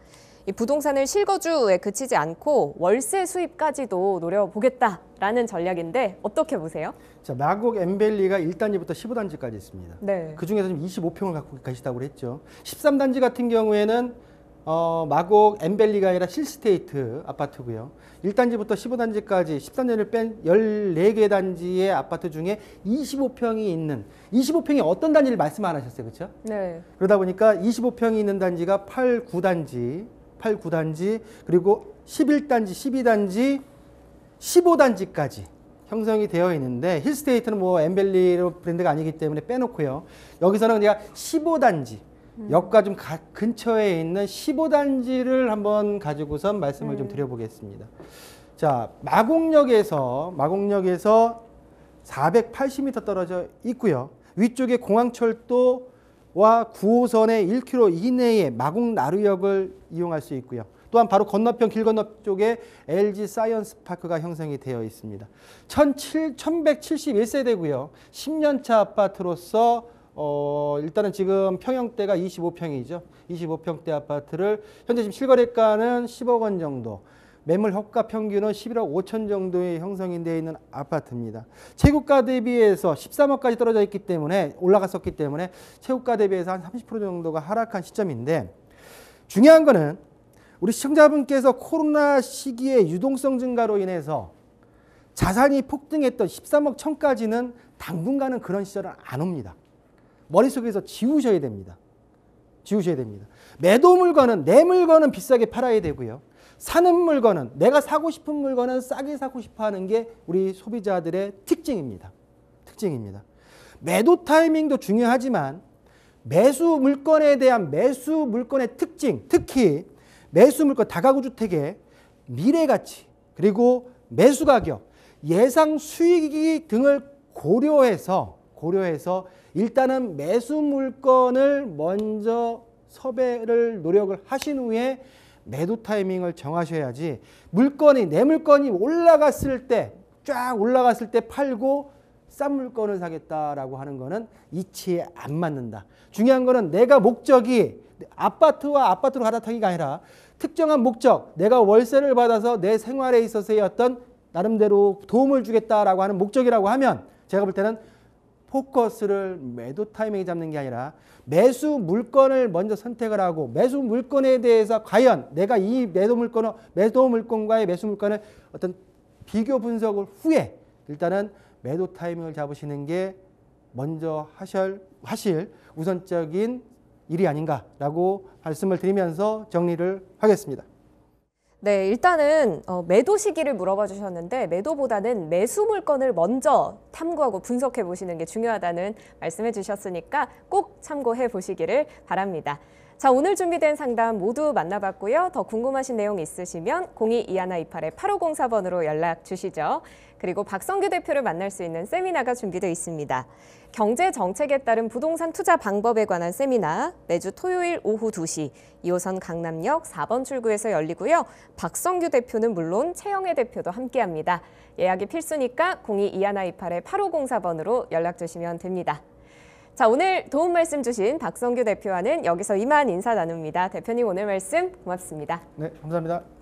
이 부동산을 실거주에 그치지 않고 월세 수입까지도 노려보겠다라는 전략인데 어떻게 보세요? 자, 마곡 엠벨리가 1단지부터 15단지까지 있습니다. 네. 그중에서 지금 25평을 갖고 계시다고 그랬죠. 13단지 같은 경우에는 마곡 엠벨리가 아니라 힐스테이트 아파트고요. 1단지부터 15단지까지 13년을 뺀 14개 단지의 아파트 중에 25평이 어떤 단지를 말씀 안 하셨어요. 그렇죠? 네. 그러다 보니까 25평이 있는 단지가 8, 9단지, 그리고 11단지, 12단지, 15단지까지 형성이 되어 있는데 힐스테이트는 뭐 엠벨리 브랜드가 아니기 때문에 빼놓고요. 여기서는 그냥 15단지, 역과 좀 근처에 있는 15단지를 한번 가지고선 말씀을 좀 드려보겠습니다. 자, 마곡역에서 480m 떨어져 있고요. 위쪽에 공항철도와 9호선의 1km 이내에 마곡 나루역을 이용할 수 있고요. 또한 바로 건너편 길 건너 쪽에 LG 사이언스 파크가 형성이 되어 있습니다. 1171세대고요. 10년차 아파트로서 일단은 지금 평형대가 25평이죠. 25평대 아파트를 현재 지금 실거래가는 10억 원 정도, 매물 호가 평균은 11억 5천 정도의 형성이 되어 있는 아파트입니다. 최고가 대비해서 13억까지 떨어져 있기 때문에 올라갔었기 때문에 최고가 대비해서 한 30% 정도가 하락한 시점인데 중요한 거는 우리 시청자분께서 코로나 시기에 유동성 증가로 인해서 자산이 폭등했던 13억 천까지는 당분간은 그런 시절은 안 옵니다. 머릿속에서 지우셔야 됩니다. 지우셔야 됩니다. 매도 물건은 내 물건은 비싸게 팔아야 되고요. 사는 물건은 내가 사고 싶은 물건은 싸게 사고 싶어 하는 게 우리 소비자들의 특징입니다. 매도 타이밍도 중요하지만 매수 물건에 대한 매수 물건의 특징, 특히 매수 물건 다가구 주택의 미래 가치 그리고 매수 가격, 예상 수익 등을 고려해서 일단은 매수 물건을 먼저 섭외를 노력을 하신 후에 매도 타이밍을 정하셔야지 내 물건이 올라갔을 때 쫙 올라갔을 때 팔고 싼 물건을 사겠다라고 하는 거는 이치에 안 맞는다. 중요한 거는 내가 목적이 아파트와 아파트로 갈아타기가 아니라 특정한 목적, 내가 월세를 받아서 내 생활에 있어서의 어떤 나름대로 도움을 주겠다라고 하는 목적이라고 하면 제가 볼 때는 포커스를 매도 타이밍에 잡는 게 아니라 매수 물건을 먼저 선택을 하고 매수 물건에 대해서 과연 내가 이 매도 물건과의 매수 물건을 어떤 비교 분석을 후에 일단은 매도 타이밍을 잡으시는 게 먼저 하실 우선적인 일이 아닌가라고 말씀을 드리면서 정리를 하겠습니다. 네, 일단은 매도 시기를 물어봐 주셨는데 매도보다는 매수 물건을 먼저 탐구하고 분석해 보시는 게 중요하다는 말씀해 주셨으니까 꼭 참고해 보시기를 바랍니다. 자, 오늘 준비된 상담 모두 만나봤고요. 더 궁금하신 내용 있으시면 022128-8504번으로 연락 주시죠. 그리고 박성규 대표를 만날 수 있는 세미나가 준비되어 있습니다. 경제 정책에 따른 부동산 투자 방법에 관한 세미나 매주 토요일 오후 2시 2호선 강남역 4번 출구에서 열리고요. 박성규 대표는 물론 최영애 대표도 함께합니다. 예약이 필수니까 022128-8504번으로 연락 주시면 됩니다. 자, 오늘 도움 말씀 주신 박성규 대표와는 여기서 이만 인사 나눕니다. 대표님 오늘 말씀 고맙습니다. 네, 감사합니다.